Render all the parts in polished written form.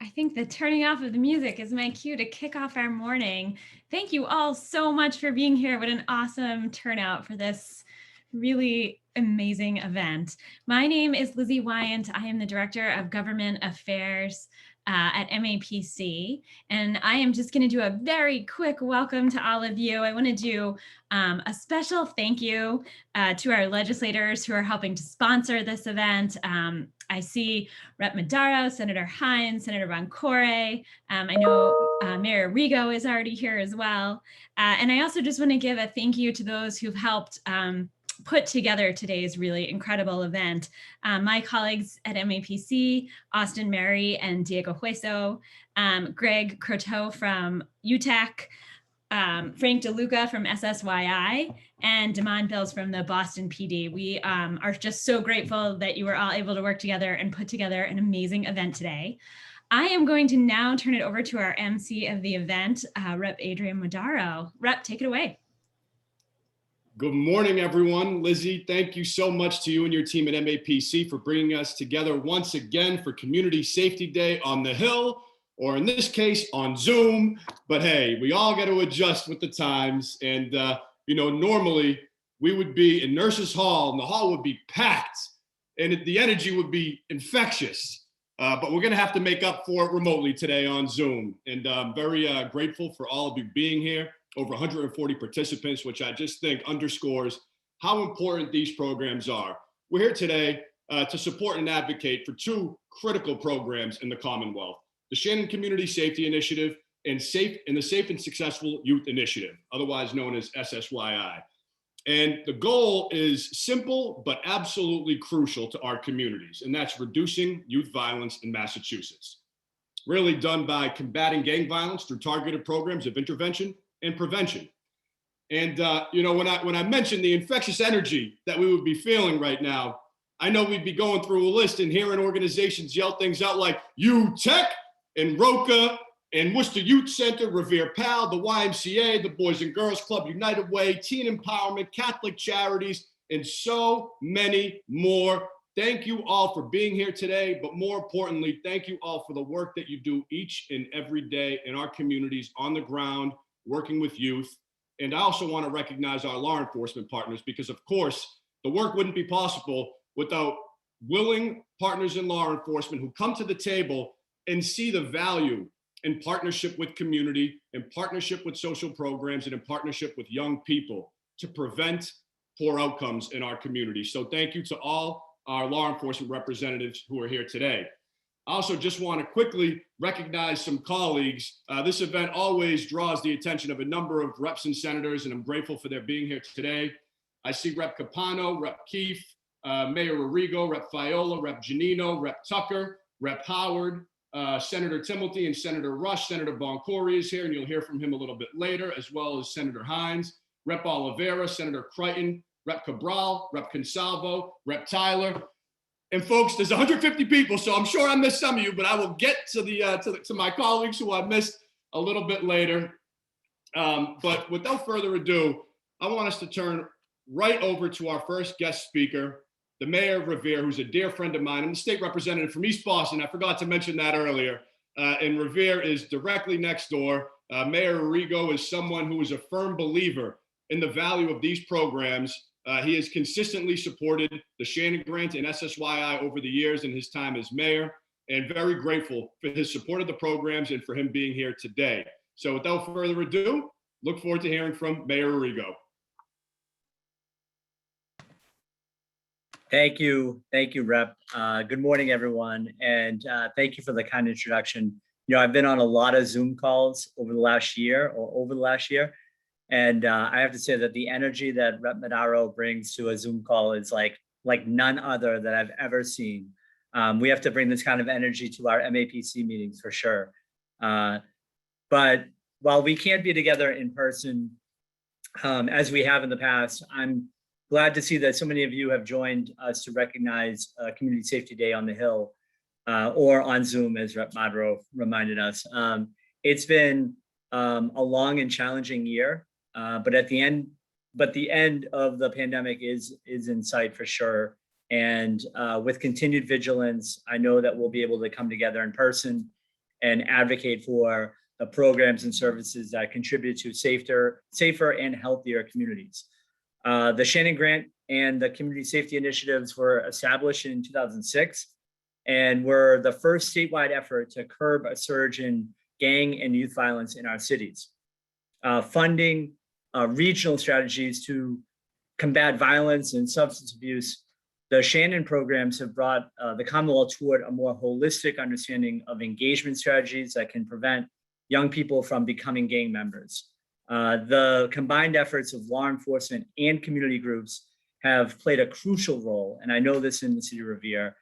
I think the turning off of the music is my cue to kick off our morning. Thank you all so much for being here. What an awesome turnout for this really amazing event. My name is Lizzie Wyant. I am the Director of Government Affairs at MAPC, and I am just going to do a very quick welcome to all of you. I want to do a special thank you to our legislators who are helping to sponsor this event. I see Rep. Madaro, Senator Hines, Senator Boncore. I know Mayor Rigo is already here as well. And I also just want to give a thank you to those who've helped put together today's really incredible event. My colleagues at MAPC, Austin Mary and Diego Hueso, Greg Croteau from UTEC, Frank DeLuca from SSYI, and Damon Bills from the Boston PD. We are just so grateful that you were all able to work together and put together an amazing event today. I am going to now turn it over to our MC of the event, Rep. Adrian Madaro. Rep, take it away. Good morning, everyone. Lizzie, thank you so much to you and your team at MAPC for bringing us together once again for Community Safety Day on the Hill, or in this case, on Zoom. But hey, we all got to adjust with the times. And, normally we would be in Nurses Hall and the hall would be packed and the energy would be infectious. But we're going to have to make up for it remotely today on Zoom. And I'm very grateful for all of you being here. Over 140 participants, which I just think underscores how important these programs are. We're here today to support and advocate for two critical programs in the Commonwealth: the Shannon Community Safety Initiative and the Safe and Successful Youth Initiative, otherwise known as SSYI. And the goal is simple, but absolutely crucial to our communities, and that's reducing youth violence in Massachusetts. Really done by combating gang violence through targeted programs of intervention and prevention. And when I mentioned the infectious energy that we would be feeling right now, I know we'd be going through a list and hearing organizations yell things out like UTEC and ROCA and Worcester Youth Center, Revere PAL, the YMCA, the Boys and Girls Club, United Way, Teen Empowerment, Catholic Charities, and so many more. Thank you all for being here today, but more importantly, thank you all for the work that you do each and every day in our communities on the ground, working with youth. And I also want to recognize our law enforcement partners, because of course, the work wouldn't be possible without willing partners in law enforcement who come to the table and see the value in partnership with community, in partnership with social programs, and in partnership with young people to prevent poor outcomes in our community. So thank you to all our law enforcement representatives who are here today. I also just want to quickly recognize some colleagues. This event always draws the attention of a number of reps and senators, and I'm grateful for their being here today. I see Rep. Capano, Rep. Keefe, Mayor Arrigo, Rep. Fiola, Rep. Giannino, Rep. Tucker, Rep. Howard, Senator Timothy, and Senator Rush. Senator Boncore is here, and you'll hear from him a little bit later, as well as Senator Hines, Rep. Oliveira, Senator Crichton, Rep. Cabral, Rep. Consalvo, Rep. Tyler. And folks, there's 150 people, so I'm sure I missed some of you, but I will get to my colleagues who I missed a little bit later. But without further ado, I want us to turn right over to our first guest speaker, the Mayor of Revere, who's a dear friend of mine. I'm the state representative from East Boston. I forgot to mention that earlier. And Revere is directly next door. Mayor Arrigo is someone who is a firm believer in the value of these programs. He has consistently supported the Shannon Grant and SSYI over the years in his time as mayor, and very grateful for his support of the programs and for him being here today. So without further ado, look forward to hearing from Mayor Arrigo. Thank you, Rep. Good morning, everyone, and thank you for the kind introduction. I've been on a lot of Zoom calls over the last year, and I have to say that the energy that Rep. Madaro brings to a Zoom call is like none other that I've ever seen. We have to bring this kind of energy to our MAPC meetings for sure. But while we can't be together in person as we have in the past, I'm glad to see that so many of you have joined us to recognize Community Safety Day on the Hill or on Zoom, as Rep. Madaro reminded us. It's been a long and challenging year. But the end of the pandemic is in sight for sure. And with continued vigilance, I know that we'll be able to come together in person and advocate for the programs and services that contribute to safer and healthier communities. The Shannon Grant and the Community Safety Initiatives were established in 2006 and were the first statewide effort to curb a surge in gang and youth violence in our cities. Funding regional strategies to combat violence and substance abuse, the Shannon programs have brought the Commonwealth toward a more holistic understanding of engagement strategies that can prevent young people from becoming gang members. The combined efforts of law enforcement and community groups have played a crucial role, and I know this in the city of Revere,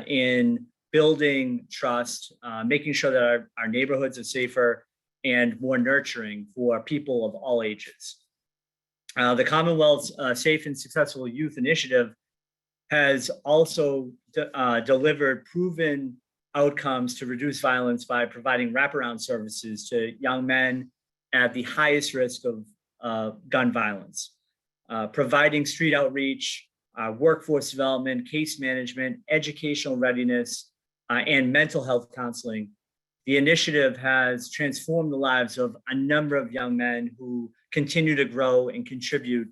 in building trust, making sure that our neighborhoods are safer and more nurturing for people of all ages. The Commonwealth's Safe and Successful Youth Initiative has also delivered proven outcomes to reduce violence by providing wraparound services to young men at the highest risk of gun violence, providing street outreach, workforce development, case management, educational readiness, and mental health counseling. The initiative has transformed the lives of a number of young men who continue to grow and contribute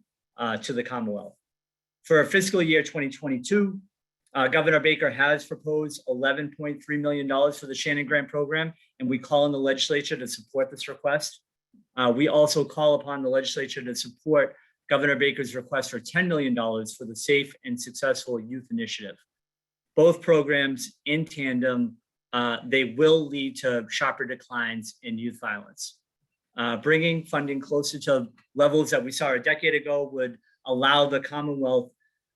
to the Commonwealth. For fiscal year 2022, Governor Baker has proposed $11.3 million for the Shannon Grant program, and we call on the legislature to support this request. We also call upon the legislature to support Governor Baker's request for $10 million for the Safe and Successful Youth Initiative. Both programs in tandem, they will lead to sharper declines in youth violence. Bringing funding closer to levels that we saw a decade ago would allow the Commonwealth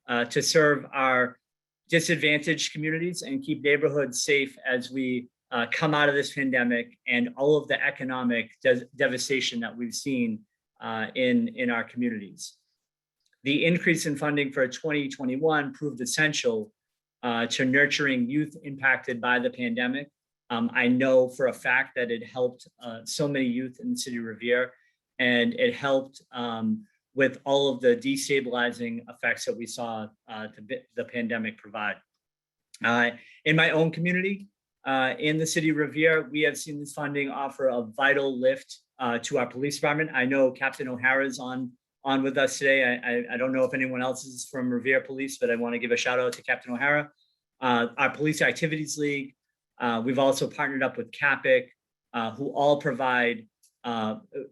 to serve our disadvantaged communities and keep neighborhoods safe as we come out of this pandemic and all of the economic devastation that we've seen in our communities. The increase in funding for 2021 proved essential to nurturing youth impacted by the pandemic. I know for a fact that it helped so many youth in the city of Revere, and it helped with all of the destabilizing effects that we saw the pandemic provide. In my own community, in the city of Revere, we have seen this funding offer a vital lift to our police department. I know Captain O'Hara is on with us today. I don't know if anyone else is from Revere Police, but I want to give a shout out to Captain O'Hara. Our Police Activities League, we've also partnered up with CAPIC, who all provide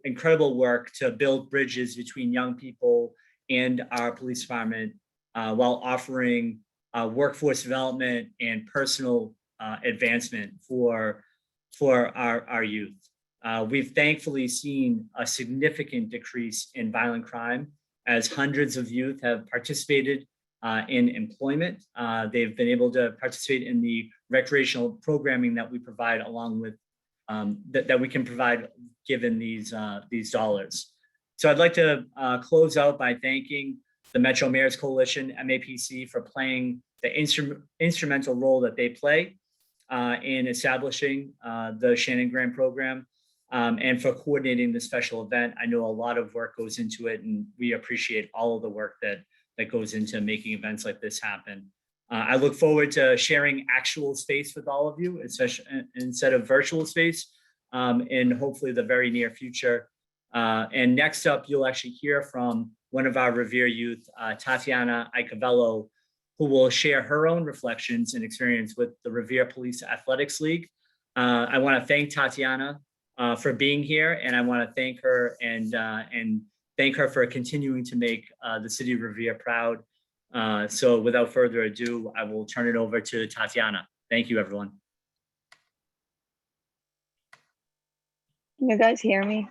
incredible work to build bridges between young people and our police department while offering workforce development and personal advancement for our youth. We've thankfully seen a significant decrease in violent crime as hundreds of youth have participated in employment. They've been able to participate in the recreational programming that we provide along with that we can provide given these dollars. So I'd like to close out by thanking the Metro Mayor's Coalition, MAPC, for playing the instrumental role that they play in establishing the Shannon Grant program and for coordinating this special event. I know a lot of work goes into it, and we appreciate all of the work that goes into making events like this happen. I look forward to sharing actual space with all of you, especially instead of virtual space, in hopefully the very near future. And next up, you'll actually hear from one of our Revere youth, Tatyana Igebello, who will share her own reflections and experience with the Revere Police Athletics League. I want to thank Tatyana for being here, and I want to thank her and thank her for continuing to make the city of Revere proud. So without further ado, I will turn it over to Tatyana. Thank you, everyone. Can you guys hear me?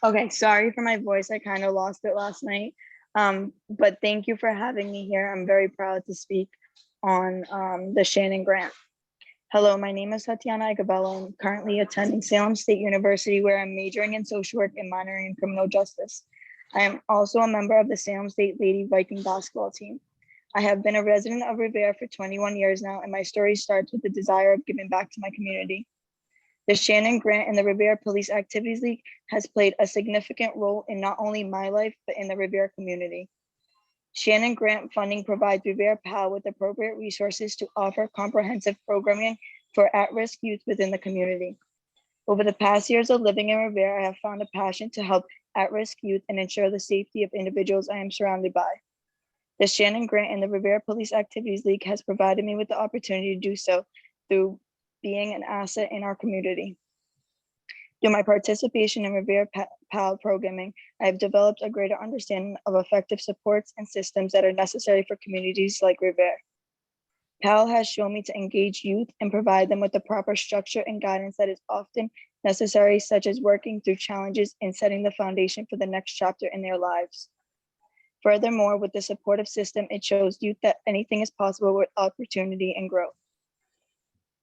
Okay, sorry for my voice. I kind of lost it last night. But thank you for having me here. I'm very proud to speak on the Shannon Grant. Hello, my name is Tatyana Igebello. I'm currently attending Salem State University, where I'm majoring in social work and minoring in criminal justice. I am also a member of the Salem State Lady Viking basketball team. I have been a resident of Revere for 21 years now, and my story starts with the desire of giving back to my community. The Shannon Grant and the Revere Police Activities League has played a significant role in not only my life, but in the Revere community. Shannon Grant funding provides Revere PAL with appropriate resources to offer comprehensive programming for at-risk youth within the community. Over the past years of living in Revere, I have found a passion to help at-risk youth and ensure the safety of individuals I am surrounded by. The Shannon Grant and the Revere Police Activities League has provided me with the opportunity to do so through being an asset in our community. Through my participation in Revere PAL programming, I have developed a greater understanding of effective supports and systems that are necessary for communities like Revere. PAL has shown me to engage youth and provide them with the proper structure and guidance that is often necessary, such as working through challenges and setting the foundation for the next chapter in their lives. Furthermore, with the supportive system, it shows youth that anything is possible with opportunity and growth.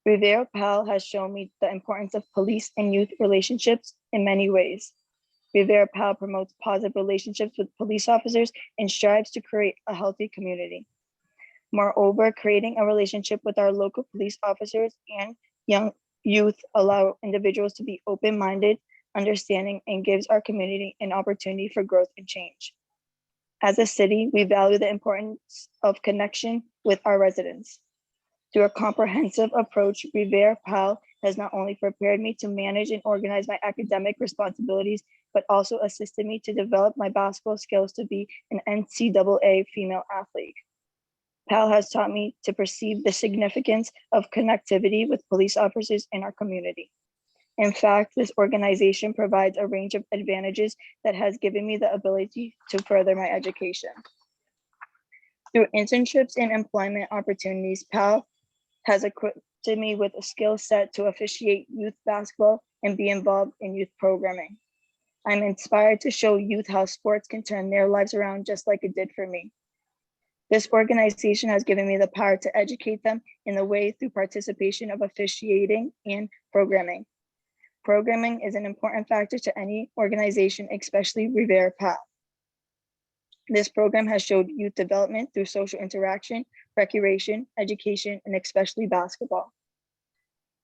Revere PAL has shown me the importance of police and youth relationships in many ways. Revere PAL promotes positive relationships with police officers and strives to create a healthy community. Moreover, creating a relationship with our local police officers and young youth allow individuals to be open-minded, understanding, and gives our community an opportunity for growth and change. As a city, we value the importance of connection with our residents. Through a comprehensive approach, Revere PAL has not only prepared me to manage and organize my academic responsibilities, but also assisted me to develop my basketball skills to be an NCAA female athlete. PAL has taught me to perceive the significance of connectivity with police officers in our community. In fact, this organization provides a range of advantages that has given me the ability to further my education. Through internships and employment opportunities, PAL has equipped me with a skill set to officiate youth basketball and be involved in youth programming. I'm inspired to show youth how sports can turn their lives around just like it did for me. This organization has given me the power to educate them in the way through participation of officiating and programming. Programming is an important factor to any organization, especially Revere PAL. This program has showed youth development through social interaction, recreation, education, and especially basketball.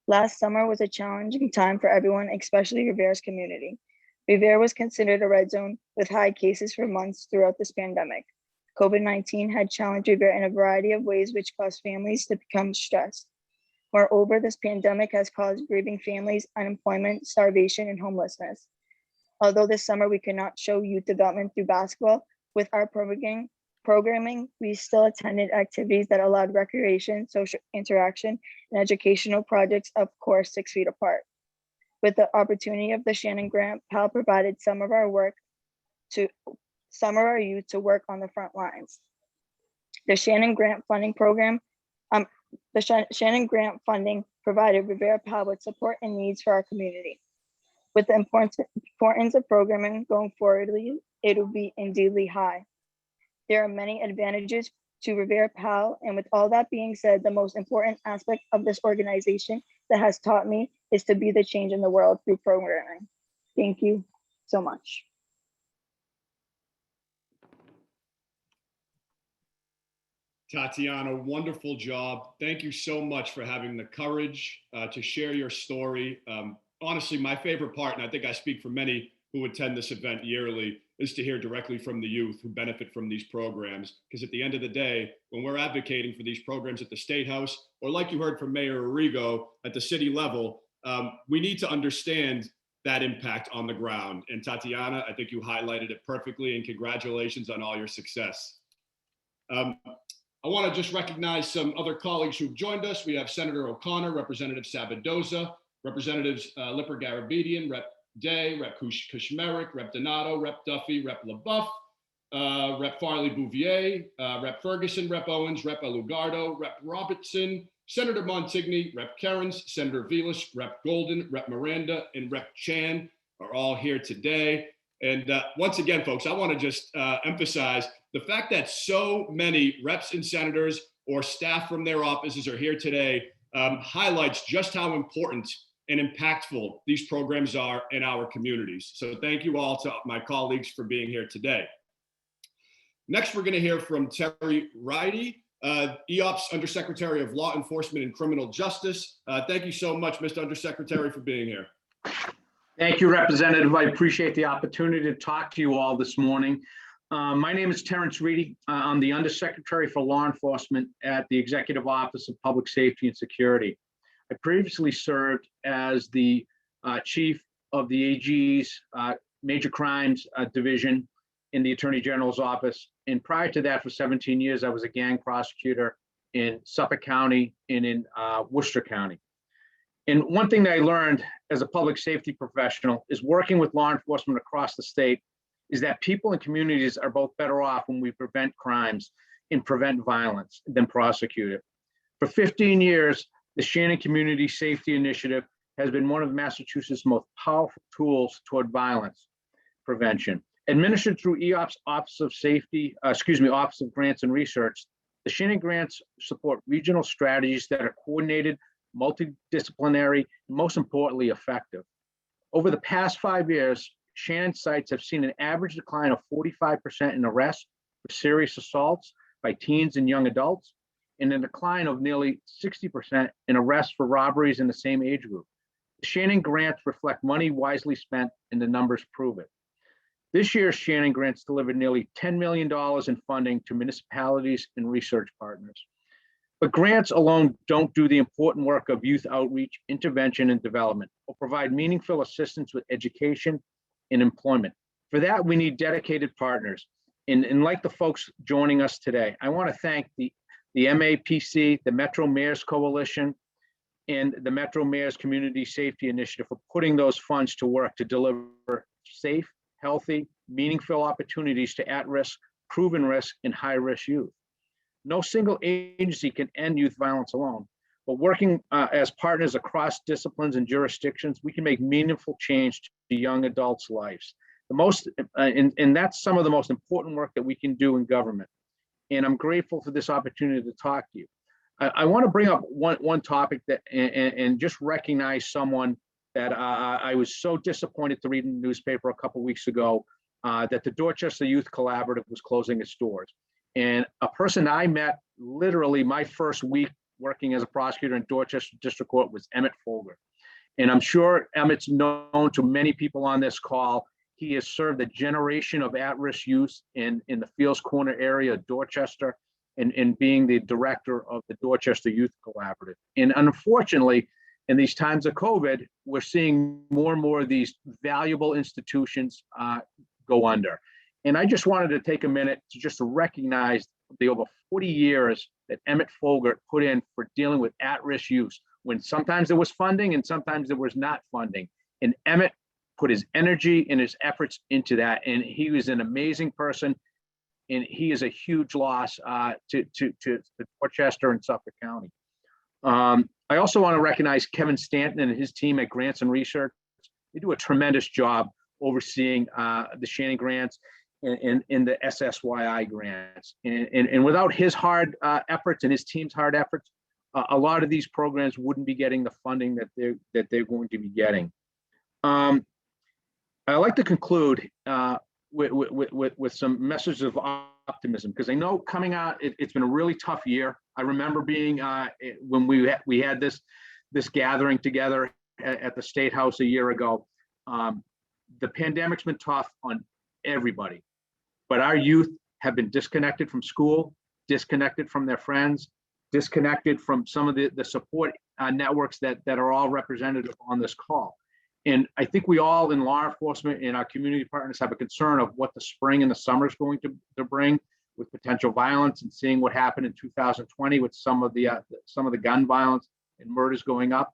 Last summer was a challenging time for everyone, especially Revere's community. Revere was considered a red zone with high cases for months throughout this pandemic. COVID-19 had challenged Revere in a variety of ways, which caused families to become stressed. Moreover, this pandemic has caused grieving families, unemployment, starvation, and homelessness. Although this summer we could not show youth development through basketball, with our programming, we still attended activities that allowed recreation, social interaction, and educational projects, of course, 6 feet apart. With the opportunity of the Shannon Grant, PAL provided some of our youth to work on the front lines. The Shannon Grant funding program, Shannon Grant funding provided Revere PAL with support and needs for our community. With the importance of programming going forward, it will be indeedly high. There are many advantages to Revere PAL, and with all that being said, the most important aspect of this organization that has taught me is to be the change in the world through programming. Thank you so much. Tatyana, wonderful job. Thank you so much for having the courage to share your story. Honestly, my favorite part, and I think I speak for many who attend this event yearly, is to hear directly from the youth who benefit from these programs. Because at the end of the day, when we're advocating for these programs at the State House, or like you heard from Mayor Arrigo at the city level, we need to understand that impact on the ground. And Tatyana, I think you highlighted it perfectly, and congratulations on all your success. I want to just recognize some other colleagues who've joined us. We have Senator O'Connor, Representative Sabadoza, Representatives Lipper Garabedian, Rep. Day, Rep. Kushmerek, Rep. Donato, Rep. Duffy, Rep. LaBeouf, Rep. Farley Bouvier, Rep. Ferguson, Rep. Owens, Rep. Alugardo, Rep. Robertson, Senator Montigny, Rep. Kerens, Senator Velas, Rep. Golden, Rep. Miranda, and Rep. Chan are all here today. And once again, folks, I want to just emphasize the fact that so many reps and senators or staff from their offices are here today highlights just how important and impactful these programs are in our communities. So thank you all to my colleagues for being here today. Next, we're going to hear from Terence Reedy, EOP's Undersecretary of Law Enforcement and Criminal Justice. Thank you so much, Mr. Undersecretary, for being here. Thank you, Representative. I appreciate the opportunity to talk to you all this morning. My name is Terence Reedy. I'm the Undersecretary for Law Enforcement at the Executive Office of Public Safety and Security. I previously served as the chief of the AG's Major Crimes Division in the Attorney General's office. And prior to that, for 17 years, I was a gang prosecutor in Suffolk County and in Worcester County. And one thing that I learned as a public safety professional is working with law enforcement across the state is that people and communities are both better off when we prevent crimes and prevent violence than prosecute it. For 15 years, the Shannon Community Safety Initiative has been one of Massachusetts' most powerful tools toward violence prevention. Administered through EOP's Office of Grants and Research, the Shannon grants support regional strategies that are coordinated, multidisciplinary, and most importantly, effective. Over the past 5 years, Shannon sites have seen an average decline of 45% in arrests for serious assaults by teens and young adults, and a decline of nearly 60% in arrests for robberies in the same age group. The Shannon grants reflect money wisely spent, and the numbers prove it. This year's Shannon grants delivered nearly $10 million in funding to municipalities and research partners. But grants alone don't do the important work of youth outreach, intervention, and development, or provide meaningful assistance with education and employment. For that, we need dedicated partners. And like the folks joining us today, I want to thank the MAPC, the Metro Mayors Coalition, and the Metro Mayors Community Safety Initiative for putting those funds to work to deliver safe, healthy, meaningful opportunities to at-risk, proven risk, and high-risk youth. No single agency can end youth violence alone, but working as partners across disciplines and jurisdictions, we can make meaningful change to young adults' lives. And that's some of the most important work that we can do in government. And I'm grateful for this opportunity to talk to you. I want to bring up one topic that and just recognize someone that I was so disappointed to read in the newspaper a couple of weeks ago that the Dorchester Youth Collaborative was closing its doors. And a person I met literally my first week working as a prosecutor in Dorchester District Court was Emmett Foger. And I'm sure Emmett's known to many people on this call. He has served a generation of at-risk youth in the Fields Corner area of Dorchester and being the director of the Dorchester Youth Collaborative. And unfortunately, in these times of COVID, we're seeing more and more of these valuable institutions go under. And I just wanted to take a minute to just recognize the over 40 years that Emmett Foger put in for dealing with at-risk youth, when sometimes there was funding and sometimes there was not funding. And Emmett put his energy and his efforts into that. And he was an amazing person. And he is a huge loss to Dorchester and Suffolk County. I also want to recognize Kevin Stanton and his team at Grants and Research. They do a tremendous job overseeing the Shannon grants and the SSYI grants. And without his hard efforts and his team's hard efforts, a lot of these programs wouldn't be getting the funding that they're going to be getting. I'd like to conclude with some messages of optimism, because I know coming out, it's been a really tough year. I remember being when we had this gathering together at the State House a year ago. The pandemic's been tough on everybody, but our youth have been disconnected from school, disconnected from their friends, disconnected from some of the support networks that are all representative on this call. And I think we all in law enforcement and our community partners have a concern of what the spring and the summer is going to bring with potential violence, and seeing what happened in 2020 with some of the gun violence and murders going up.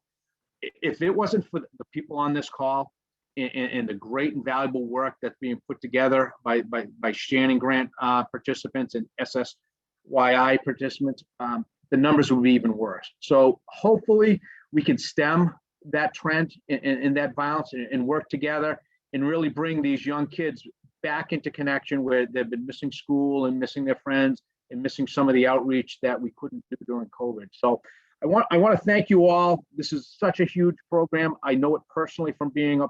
If it wasn't for the people on this call and the great and valuable work that's being put together by Shannon grant participants and SSYI participants, the numbers would be even worse. So hopefully we can stem that trend and that violence and work together and really bring these young kids back into connection where they've been missing school and missing their friends and missing some of the outreach that we couldn't do during COVID. So I want to thank you all. This is such a huge program. I know it personally from being a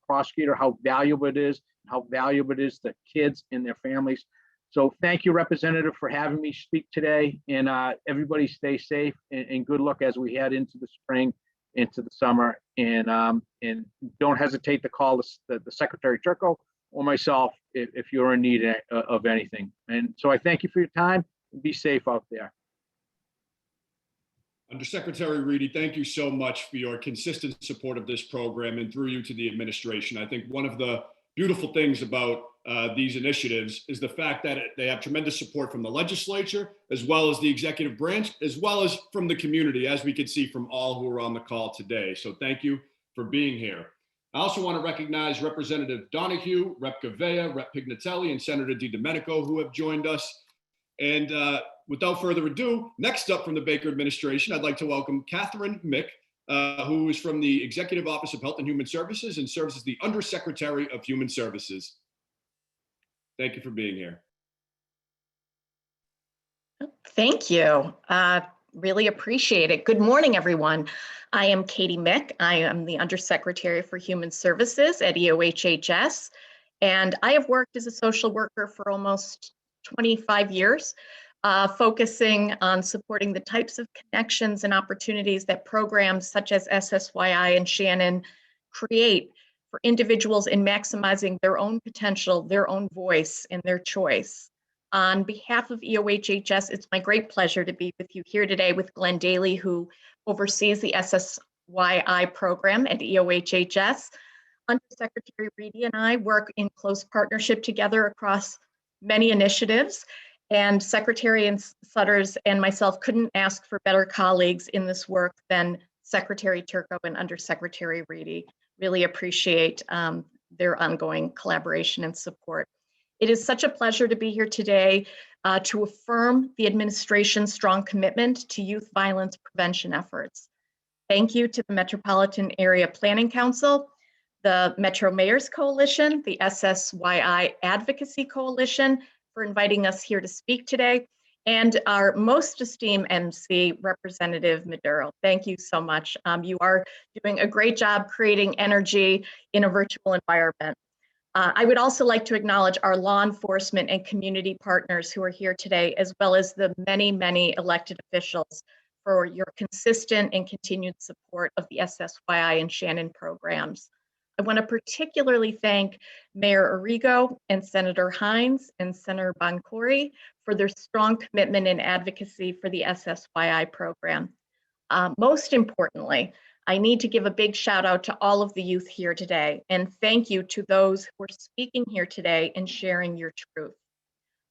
prosecutor, how valuable it is to kids and their families. So thank you, Representative, for having me speak today, and everybody stay safe and good luck as we head into the spring, into the summer, and don't hesitate to call the Secretary Turco or myself if you're in need of anything. And so I thank you for your time, and be safe out there. Undersecretary Reedy, thank you so much for your consistent support of this program and through you to the administration. I think one of the beautiful things about these initiatives is the fact that they have tremendous support from the legislature, as well as the executive branch, as well as from the community, as we could see from all who are on the call today. So thank you for being here. I also want to recognize Representative Donahue, Rep. Gavea, Rep. Pignatelli, and Senator DiDomenico, who have joined us. And without further ado, next up from the Baker administration, I'd like to welcome Catherine Mick, who is from the Executive Office of Health and Human Services and serves as the Undersecretary of Human Services. Thank you for being here. Thank you. Really appreciate it. Good morning, everyone. I am Katie Mick. I am the Undersecretary for Human Services at EOHHS, and I have worked as a social worker for almost 25 years, focusing on supporting the types of connections and opportunities that programs such as SSYI and Shannon create for individuals in maximizing their own potential, their own voice, and their choice. On behalf of EOHHS, it's my great pleasure to be with you here today with Glenn Daly, who oversees the SSYI program at EOHHS. Undersecretary Reedy and I work in close partnership together across many initiatives, and Secretary Sutters and myself couldn't ask for better colleagues in this work than Secretary Turco and Undersecretary Reedy. Really appreciate their ongoing collaboration and support. It is such a pleasure to be here today to affirm the administration's strong commitment to youth violence prevention efforts. Thank you to the Metropolitan Area Planning Council, the Metro Mayors Coalition, the SSYI Advocacy Coalition for inviting us here to speak today, and our most esteemed MC, Representative Maduro. Thank you so much. You are doing a great job creating energy in a virtual environment. I would also like to acknowledge our law enforcement and community partners who are here today, as well as the many, many elected officials for your consistent and continued support of the SSYI and Shannon programs. I want to particularly thank Mayor Arrigo and Senator Hines and Senator Boncory for their strong commitment and advocacy for the SSYI program. Most importantly, I need to give a big shout out to all of the youth here today, and thank you to those who are speaking here today and sharing your truth.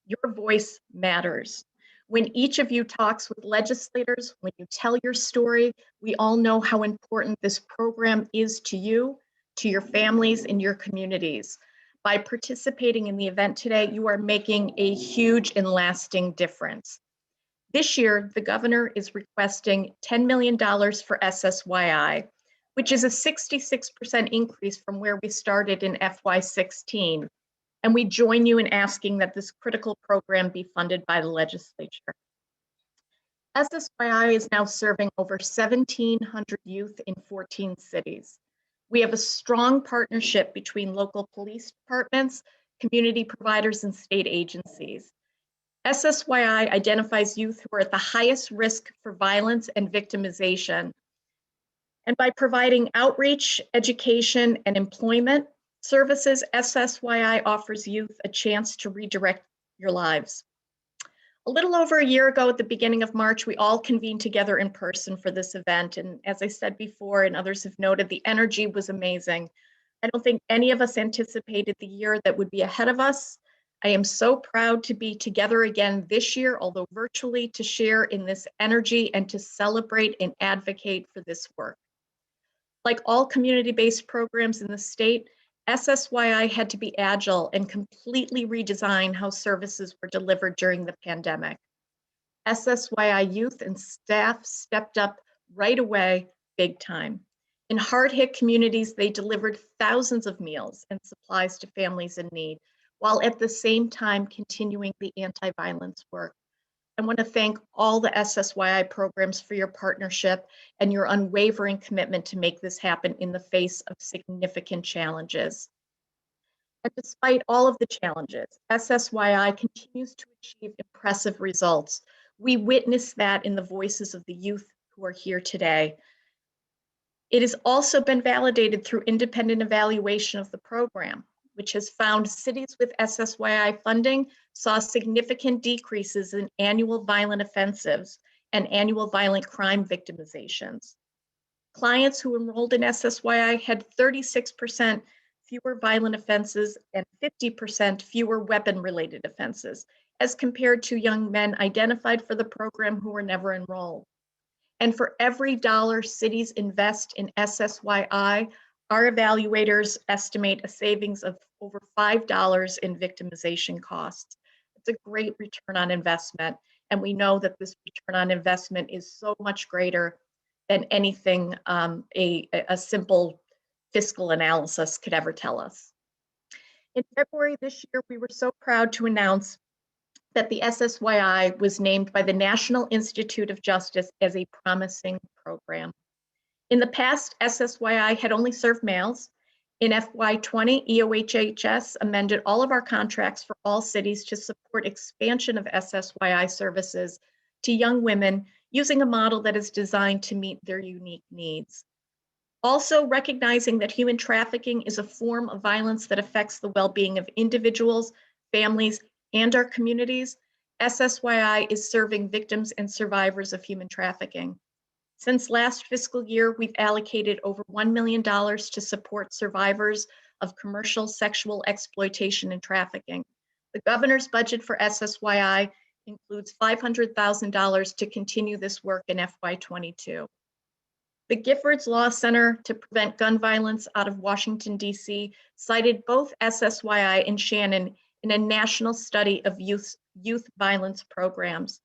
Your voice matters. When each of you talks with legislators, when you tell your story, we all know how important this program is to you, to your families, and your communities. By participating in the event today, you are making a huge and lasting difference. This year, the governor is requesting $10 million for SSYI, which is a 66% increase from where we started in FY16. And we join you in asking that this critical program be funded by the legislature. SSYI is now serving over 1,700 youth in 14 cities. We have a strong partnership between local police departments, community providers, and state agencies. SSYI identifies youth who are at the highest risk for violence and victimization. And by providing outreach, education, and employment services, SSYI offers youth a chance to redirect your lives. A little over a year ago, at the beginning of March, we all convened together in person for this event. And as I said before, and others have noted, the energy was amazing. I don't think any of us anticipated the year that would be ahead of us. I am so proud to be together again this year, although virtually, to share in this energy and to celebrate and advocate for this work. Like all community-based programs in the state, SSYI had to be agile and completely redesign how services were delivered during the pandemic. SSYI youth and staff stepped up right away, big time. In hard-hit communities, they delivered thousands of meals and supplies to families in need, while at the same time continuing the anti-violence work. I want to thank all the SSYI programs for your partnership and your unwavering commitment to make this happen in the face of significant challenges. And despite all of the challenges, SSYI continues to achieve impressive results. We witness that in the voices of the youth who are here today. It has also been validated through independent evaluation of the program, which has found cities with SSYI funding saw significant decreases in annual violent offensives and annual violent crime victimizations. Clients who enrolled in SSYI had 36% fewer violent offenses and 50% fewer weapon-related offenses, as compared to young men identified for the program who were never enrolled. And for every dollar cities invest in SSYI, our evaluators estimate a savings of over $5 in victimization costs. It's a great return on investment, and we know that this return on investment is so much greater than anything a simple fiscal analysis could ever tell us. In February this year, we were so proud to announce that the SSYI was named by the National Institute of Justice as a promising program. In the past, SSYI had only served males. In FY20, EOHHS amended all of our contracts for all cities to support expansion of SSYI services to young women using a model that is designed to meet their unique needs. Also, recognizing that human trafficking is a form of violence that affects the well-being of individuals, families, and our communities, SSYI is serving victims and survivors of human trafficking. Since last fiscal year, we've allocated over $1 million to support survivors of commercial sexual exploitation and trafficking. The governor's budget for SSYI includes $500,000 to continue this work in FY22. The Giffords Law Center to Prevent Gun Violence out of Washington, D.C. cited both SSYI and Shannon in a national study of youth violence programs.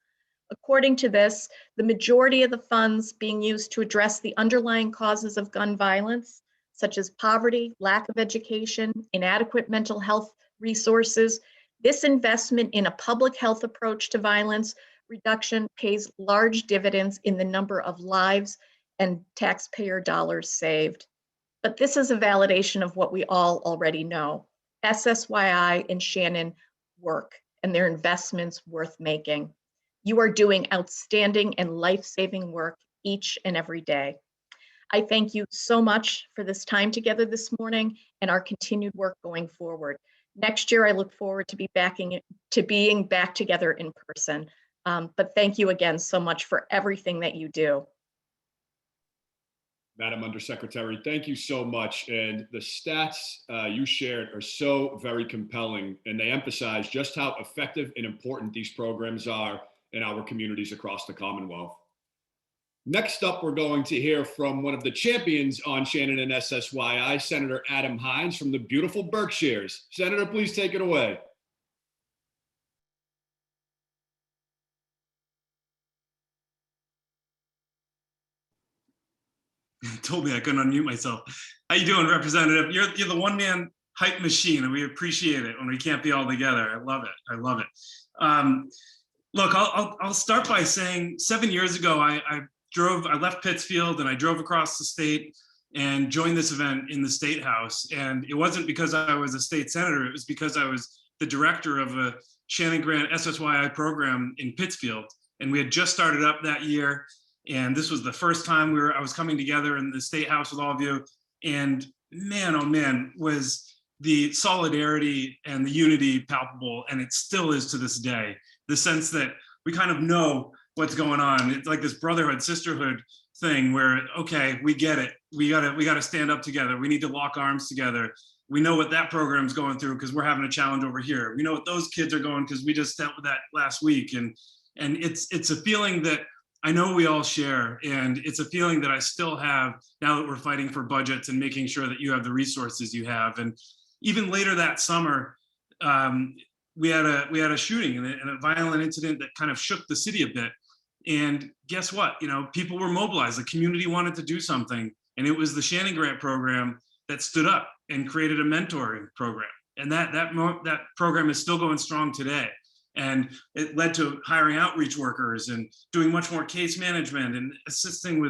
According to this, the majority of the funds being used to address the underlying causes of gun violence, such as poverty, lack of education, inadequate mental health resources, this investment in a public health approach to violence reduction pays large dividends in the number of lives and taxpayer dollars saved. But this is a validation of what we all already know. SSYI and Shannon work, and their investments worth making. You are doing outstanding and life-saving work each and every day. I thank you so much for this time together this morning and our continued work going forward. Next year, I look forward to being back together in person. But thank you again so much for everything that you do. Madam Undersecretary, thank you so much. And the stats you shared are so very compelling, and they emphasize just how effective and important these programs are in our communities across the Commonwealth. Next up, we're going to hear from one of the champions on Shannon and SSYI, Senator Adam Hinds from the beautiful Berkshires. Senator, please take it away. Told me I couldn't unmute myself. How you doing, Representative? You're the one-man hype machine, and we appreciate it when we can't be all together. I love it. I love it. Look, I'll start by saying 7 years ago, I left Pittsfield and I drove across the state and joined this event in the State House. And it wasn't because I was a state senator. It was because I was the director of a Shannon Grant SSYI program in Pittsfield. And we had just started up that year. And this was the first time I was coming together in the State House with all of you. And man, oh man, was the solidarity and the unity palpable. And it still is to this day. The sense that we kind of know what's going on. It's like this brotherhood, sisterhood thing where, okay, we get it. We gotta stand up together. We need to lock arms together. We know what that program's going through because we're having a challenge over here. We know what those kids are going because we just dealt with that last week. And it's a feeling that I know we all share, and it's a feeling that I still have now that we're fighting for budgets and making sure that you have the resources you have. And even later that summer, we had a shooting and a violent incident that kind of shook the city a bit. And guess what? People were mobilized. The community wanted to do something, and it was the Shannon Grant program that stood up and created a mentoring program. And that program is still going strong today. And it led to hiring outreach workers and doing much more case management and assisting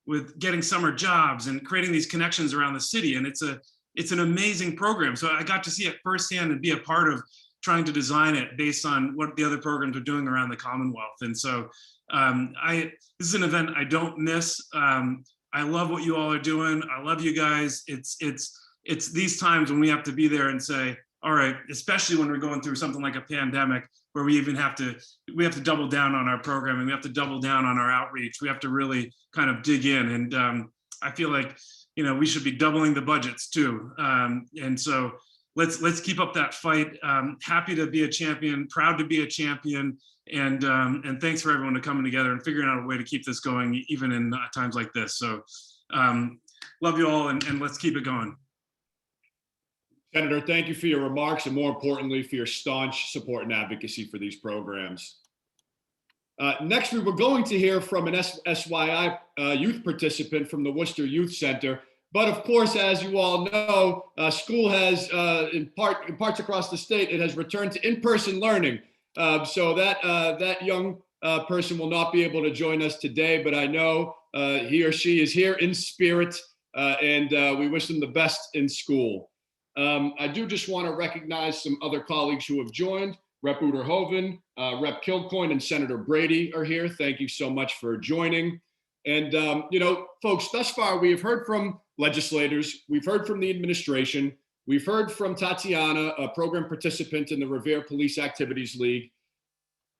with getting summer jobs and creating these connections around the city. And it's an amazing program. So I got to see it firsthand and be a part of trying to design it based on what the other programs are doing around the Commonwealth. And so this is an event I don't miss. I love what you all are doing. I love you guys. It's these times when we have to be there and say, all right, especially when we're going through something like a pandemic, where we have to double down on our programming. We have to double down on our outreach. We have to really kind of dig in. And I feel like, we should be doubling the budgets too. And so let's keep up that fight. Happy to be a champion, proud to be a champion. And thanks for everyone to coming together and figuring out a way to keep this going, even in times like this. So love you all, and let's keep it going. Senator, thank you for your remarks, and more importantly, for your staunch support and advocacy for these programs. Next, we were going to hear from an SYI youth participant from the Worcester Youth Center. But of course, as you all know, school has, in parts across the state, it has returned to in-person learning. So that young person will not be able to join us today, but I know he or she is here in spirit, and we wish them the best in school. I do just want to recognize some other colleagues who have joined. Rep. Uterhoven, Rep. Kilcoyne, and Senator Brady are here. Thank you so much for joining. And, folks, thus far, we have heard from legislators. We've heard from the administration. We've heard from Tatyana, a program participant in the Revere Police Activities League.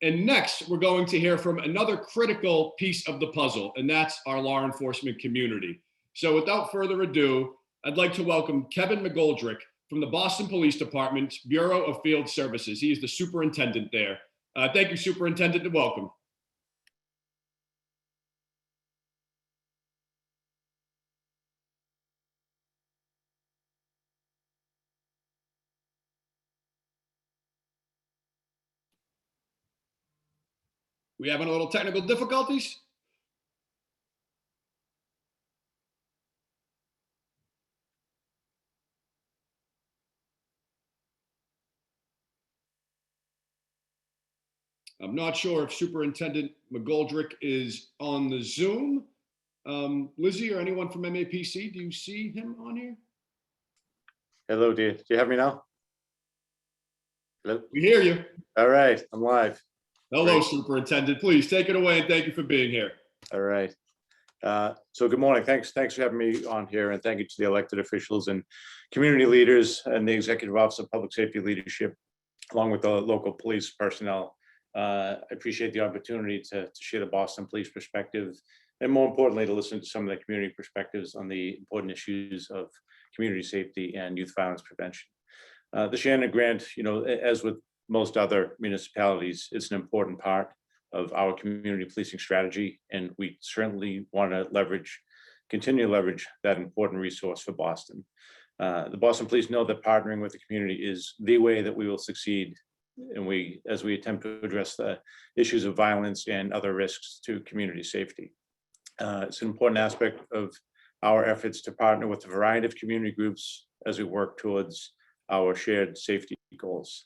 And next, we're going to hear from another critical piece of the puzzle, and that's our law enforcement community. So without further ado, I'd like to welcome Devin Mcgoldrick from the Boston Police Department, Bureau of Field Services. He is the superintendent there. Thank you, Superintendent, and welcome. We having a little technical difficulties? I'm not sure if Superintendent Mcgoldrick is on the Zoom. Lizzie or anyone from MAPC, do you see him on here? Hello, do you have me now? Hello? We hear you. All right, I'm live. Hello, Great. Superintendent. Please take it away, and thank you for being here. All right. So good morning. Thanks for having me on here, and thank you to the elected officials and community leaders and the Executive Office of Public Safety Leadership, along with the local police personnel. I appreciate the opportunity to share the Boston police perspective, and more importantly, to listen to some of the community perspectives on the important issues of community safety and youth violence prevention. The Shannon Grant, as with most other municipalities, is an important part of our community policing strategy, and we certainly want to continue to leverage that important resource for Boston. The Boston Police know that partnering with the community is the way that we will succeed, and as we attempt to address the issues of violence and other risks to community safety. It's an important aspect of our efforts to partner with a variety of community groups as we work towards our shared safety goals.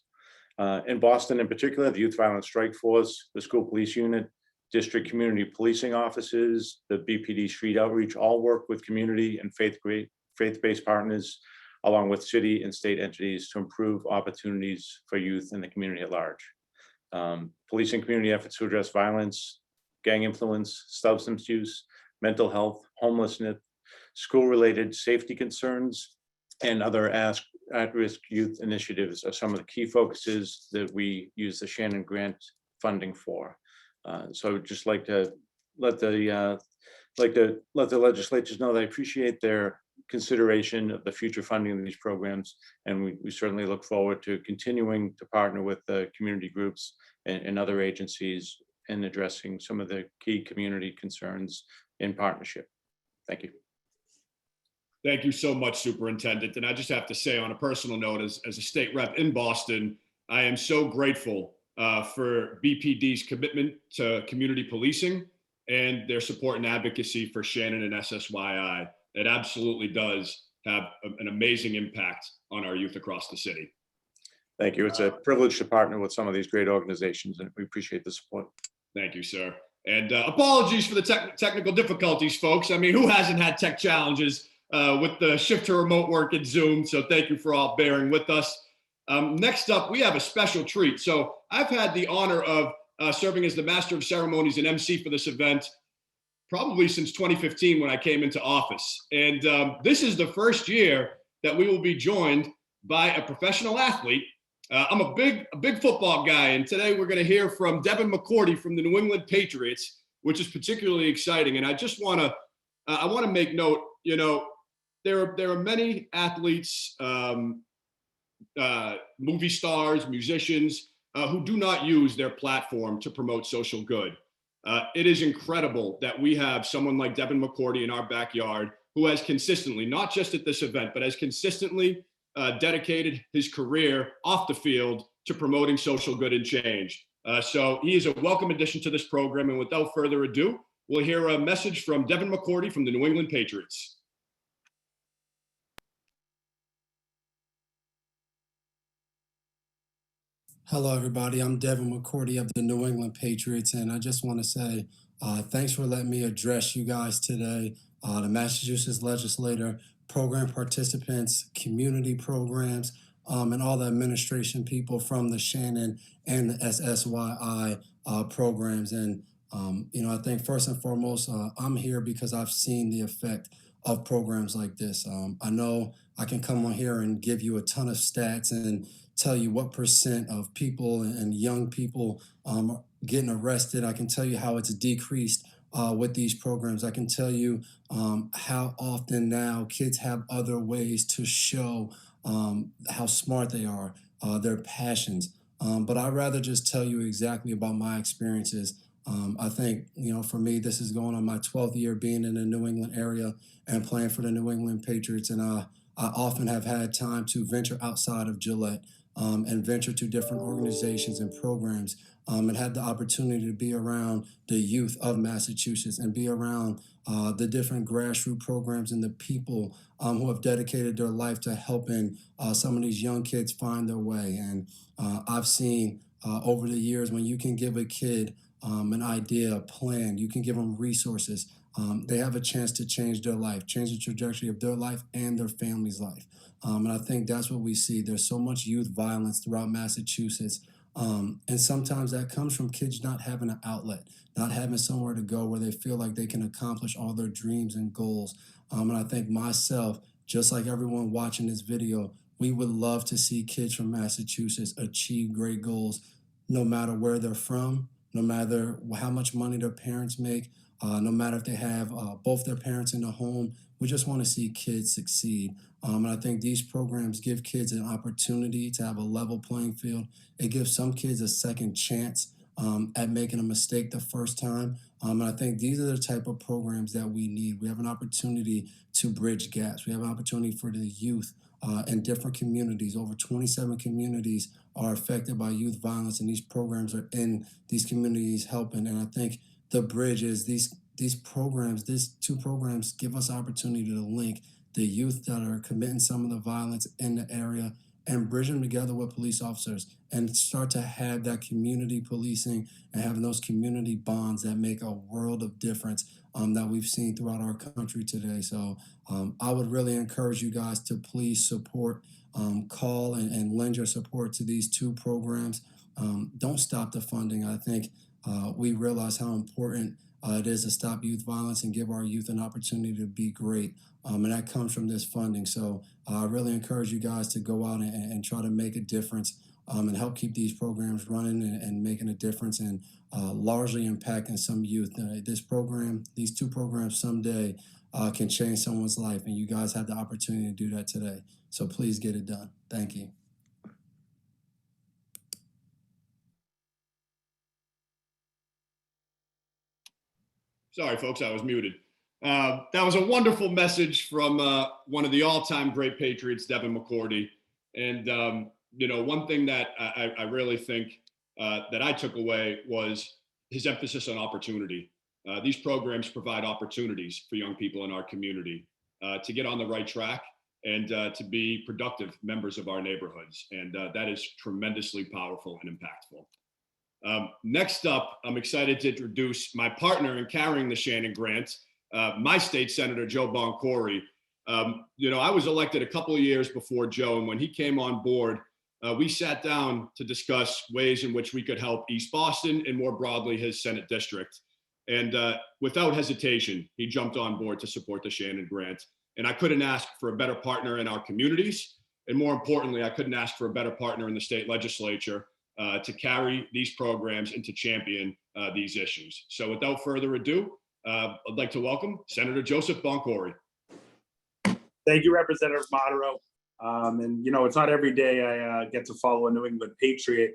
In Boston in particular, the Youth Violence Strike Force, the School Police Unit, District Community Policing Offices, the BPD Street Outreach all work with community and faith-based partners, along with city and state entities to improve opportunities for youth and the community at large. Policing community efforts to address violence, gang influence, substance use, mental health, homelessness, school-related safety concerns, and other at-risk youth initiatives are some of the key focuses that we use the Shannon Grant funding for. So I would just like to let the legislatures know that I appreciate their consideration of the future funding of these programs, and we certainly look forward to continuing to partner with the community groups and other agencies in addressing some of the key community concerns in partnership. Thank you. Thank you so much, Superintendent. And I just have to say, on a personal note, as a state rep in Boston, I am so grateful for BPD's commitment to community policing and their support and advocacy for Shannon and SSYI. It absolutely does have an amazing impact on our youth across the city. Thank you. It's a privilege to partner with some of these great organizations, and we appreciate the support. Thank you, sir. And apologies for the technical difficulties, folks. I mean, who hasn't had tech challenges with the shift to remote work at Zoom? So thank you for all bearing with us. Next up, we have a special treat. So I've had the honor of serving as the Master of Ceremonies and MC for this event probably since 2015 when I came into office. And this is the first year that we will be joined by a professional athlete I'm a big football guy, and today we're going to hear from Devin McCourty from the New England Patriots, which is particularly exciting. And I just want to make note, you know, there are many athletes, movie stars, musicians who do not use their platform to promote social good. It is incredible that we have someone like Devin McCourty in our backyard who has consistently, not just at this event, but has consistently dedicated his career off the field to promoting social good and change. So he is a welcome addition to this program. And without further ado, we'll hear a message from Devin McCourty from the New England Patriots. Hello, everybody. I'm Devin McCourty of the New England Patriots, and I just want to say thanks for letting me address you guys today, the Massachusetts Legislature, program participants, community programs, and all the administration people from the Shannon and the SSYI programs. And, you know, I think first and foremost, I'm here because I've seen the effect of programs like this. I know I can come on here and give you a ton of stats and tell you what % of people and young people are getting arrested. I can tell you how it's decreased with these programs. I can tell you how often now kids have other ways to show how smart they are, their passions. But I'd rather just tell you exactly about my experiences. I think, you know, for me, this is going on my 12th year being in the New England area and playing for the New England Patriots. And I often have had time to venture outside of Gillette and venture to different organizations and programs and had the opportunity to be around the youth of Massachusetts and be around the different grassroots programs and the people who have dedicated their life to helping some of these young kids find their way. And I've seen over the years when you can give a kid an idea, a plan, you can give them resources, they have a chance to change their life, change the trajectory of their life and their family's life. And I think that's what we see. There's so much youth violence throughout Massachusetts. And sometimes that comes from kids not having an outlet, not having somewhere to go where they feel like they can accomplish all their dreams and goals. And I think myself, just like everyone watching this video, we would love to see kids from Massachusetts achieve great goals, no matter where they're from, no matter how much money their parents make, no matter if they have both their parents in the home. We just want to see kids succeed. And I think these programs give kids an opportunity to have a level playing field. It gives some kids a second chance at making a mistake the first time. And I think these are the type of programs that we need. We have an opportunity to bridge gaps. We have an opportunity for the youth in different communities. Over 27 communities are affected by youth violence, and these programs are in these communities helping. And I think the bridge is these programs, these two programs give us opportunity to link the youth that are committing some of the violence in the area and bridge them together with police officers and start to have that community policing and having those community bonds that make a world of difference that we've seen throughout our country today. So I would really encourage you guys to please support, call and lend your support to these two programs. Don't stop the funding. I think we realize how important it is to stop youth violence and give our youth an opportunity to be great. And that comes from this funding. So I really encourage you guys to go out and try to make a difference and help keep these programs running and making a difference and largely impacting some youth. These two programs someday can change someone's life, and you guys have the opportunity to do that today. So please get it done. Thank you. Sorry, folks, I was muted. That was a wonderful message from one of the all-time great Patriots, Devin McCourty. And, you know, one thing that I really think that I took away was his emphasis on opportunity. These programs provide opportunities for young people in our community to get on the right track and to be productive members of our neighborhoods. And that is tremendously powerful and impactful. Next up, I'm excited to introduce my partner in carrying the Shannon Grant, my state senator, Joe Boncory. You know, I was elected a couple of years before Joe, and when he came on board, we sat down to discuss ways in which we could help East Boston and more broadly his Senate district. And without hesitation, he jumped on board to support the Shannon Grant. And I couldn't ask for a better partner in our communities And more importantly, I couldn't ask for a better partner in the state legislature to carry these programs and to champion these issues. So without further ado, I'd like to welcome Senator Joseph Boncory. Thank you, Representative Modero. And it's not every day I get to follow a New England Patriot.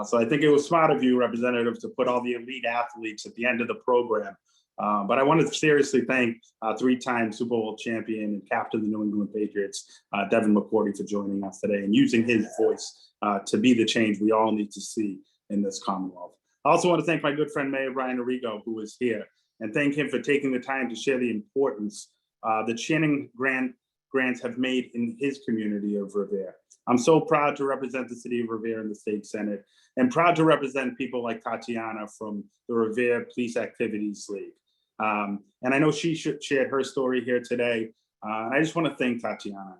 So I think it was smart of you, Representative, to put all the elite athletes at the end of the program. But I want to seriously thank three-time Super Bowl champion and captain of the New England Patriots, Devin Mccourty, for joining us today and using his voice to be the change we all need to see in this Commonwealth. I also want to thank my good friend, Mayor Brian Arrigo, who is here, and thank him for taking the time to share the importance that Shannon grants have made in his community of Revere. I'm so proud to represent the city of Revere in the state Senate and proud to represent people like Tatyana from the Revere Police Activities League. And I know she shared her story here today. And I just want to thank Tatyana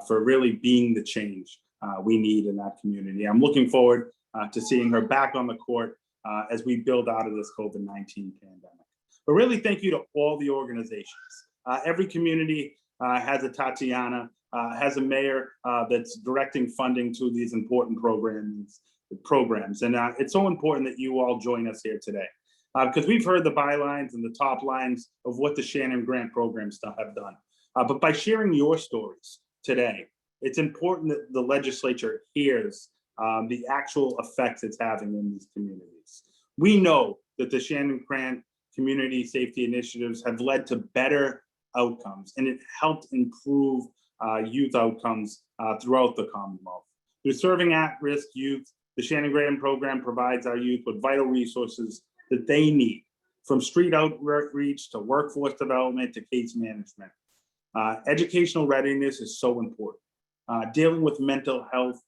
for really being the change we need in that community. I'm looking forward to seeing her back on the court as we build out of this COVID-19 pandemic. But really thank you to all the organizations. Every community has a Tatyana, has a mayor that's directing funding to these important programs. And it's so important that you all join us here today. Because we've heard the bylines and the top lines of what the Shannon Grant programs have done. But by sharing your stories today, it's important that the legislature hears the actual effects it's having in these communities. We know that the Shannon Grant Community Safety Initiatives have led to better outcomes, and it helped improve youth outcomes throughout the Commonwealth. Through serving at-risk youth, the Shannon Grant program provides our youth with vital resources that they need, from street outreach to workforce development to case management. Educational readiness is so important. Dealing with mental health,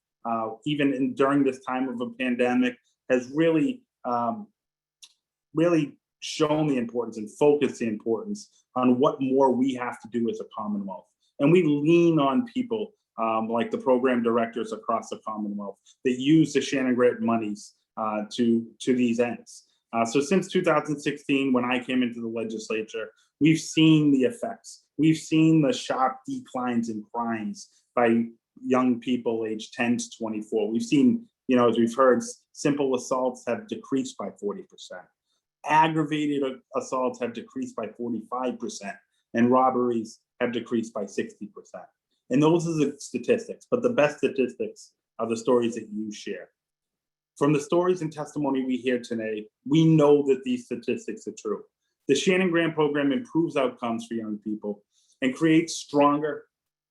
even during this time of a pandemic, has really shown the importance and focused the importance on what more we have to do as a Commonwealth. And we lean on people like the program directors across the Commonwealth that use the Shannon Grant monies to these ends. So since 2016, when I came into the legislature, we've seen the effects. We've seen the sharp declines in crimes by young people aged 10 to 24. We've seen, as we've heard, simple assaults have decreased by 40%. Aggravated assaults have decreased by 45%, and robberies have decreased by 60%. And those are the statistics, but the best statistics are the stories that you share. From the stories and testimony we hear today, we know that these statistics are true. The Shannon Grant program improves outcomes for young people and creates stronger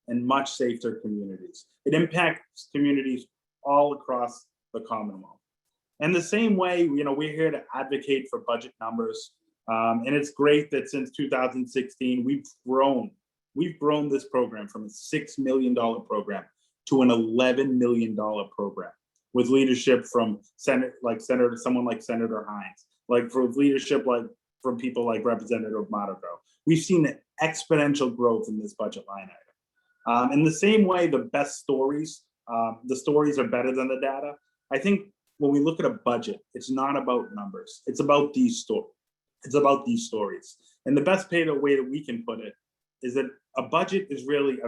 and much safer communities. It impacts communities all across the Commonwealth. And the same way, we're here to advocate for budget numbers. And it's great that since 2016, we've grown this program from a $6 million program to an $11 million program, with leadership from someone like Senator Hines, from leadership from people like Representative Modero. We've seen exponential growth in this budget line item. In the same way, the best stories, the stories are better than the data. I think when we look at a budget, it's not about numbers. It's about these stories. It's about these stories. And the best way that we can put it is that a budget is really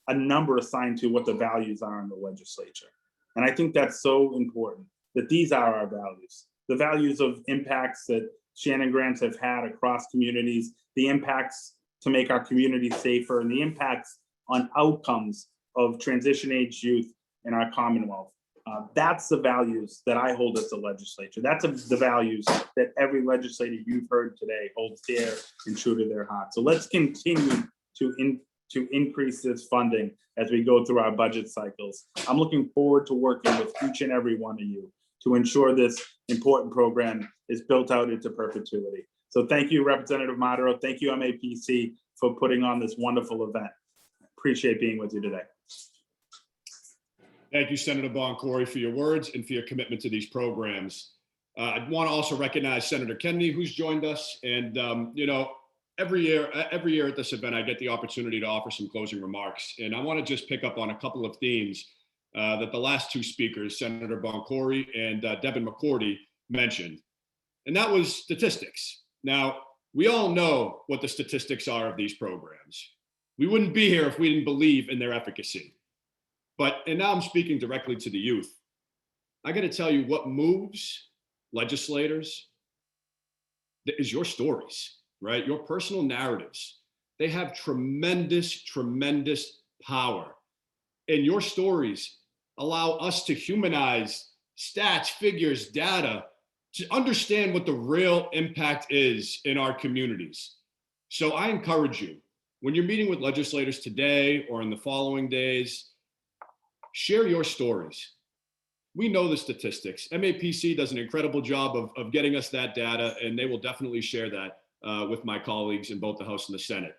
a number assigned to what the values are in the legislature. And I think that's so important, that these are our values. The values of impacts that Shannon Grants have had across communities, the impacts to make our communities safer, and the impacts on outcomes of transition age youth in our Commonwealth. That's the values that I hold as a legislature. That's the values that every legislator you've heard today holds dear and true to their heart. So let's continue to increase this funding as we go through our budget cycles. I'm looking forward to working with each and every one of you to ensure this important program is built out into perpetuity. So thank you, Representative Modero. Thank you, MAPC, for putting on this wonderful event. Appreciate being with you today. Thank you, Senator Boncory, for your words and for your commitment to these programs. I want to also recognize Senator Kennedy, who's joined us. And, every year at this event, I get the opportunity to offer some closing remarks. And I want to just pick up on a couple of themes that the last two speakers, Senator Boncory and Devin Mccourty, mentioned. And that was statistics. Now, we all know what the statistics are of these programs. We wouldn't be here if we didn't believe in their efficacy. And now I'm speaking directly to the youth. I got to tell you, what moves legislators is your stories, right? Your personal narratives. They have tremendous, tremendous power. And your stories allow us to humanize stats, figures, data, to understand what the real impact is in our communities. So I encourage you, when you're meeting with legislators today or in the following days, share your stories. We know the statistics. MAPC does an incredible job of getting us that data, and they will definitely share that with my colleagues in both the House and the Senate.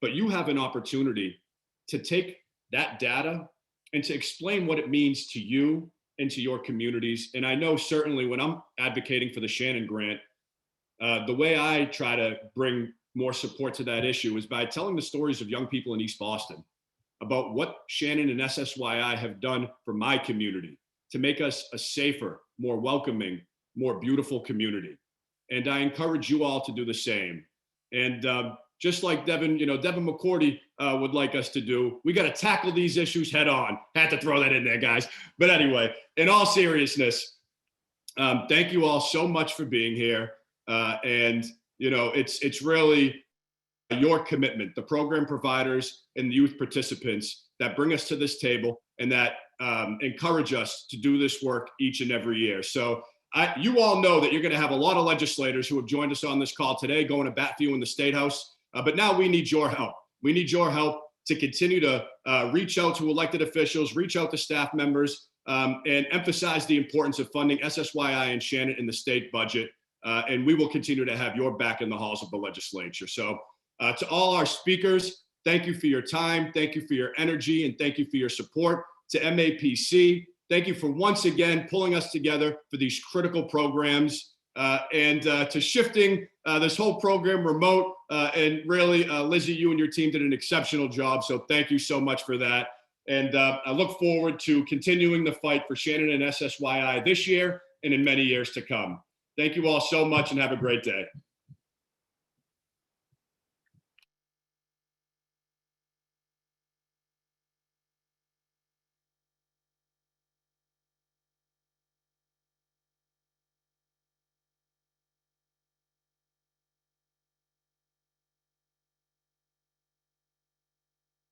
But you have an opportunity to take that data and to explain what it means to you and to your communities. And I know certainly when I'm advocating for the Shannon Grant, the way I try to bring more support to that issue is by telling the stories of young people in East Boston about what Shannon and SSYI have done for my community to make us a safer, more welcoming, more beautiful community. And I encourage you all to do the same. And just like Devin Mccourty would like us to do, we got to tackle these issues head on. Had to throw that in there, guys. But anyway, in all seriousness, thank you all so much for being here. And it's really your commitment, the program providers and the youth participants that bring us to this table and that encourage us to do this work each and every year. So you all know that you're going to have a lot of legislators who have joined us on this call today going to bat for you in the State House. But now we need your help. We need your help to continue to reach out to elected officials, reach out to staff members, and emphasize the importance of funding SSYI and Shannon in the state budget. And we will continue to have your back in the halls of the legislature. So to all our speakers, thank you for your time. Thank you for your energy, and thank you for your support. To MAPC, thank you for once again pulling us together for these critical programs, and to shifting this whole program remote. And really, Lizzie, you and your team did an exceptional job. So thank you so much for that. And I look forward to continuing the fight for Shannon and SSYI this year and in many years to come. Thank you all so much and have a great day.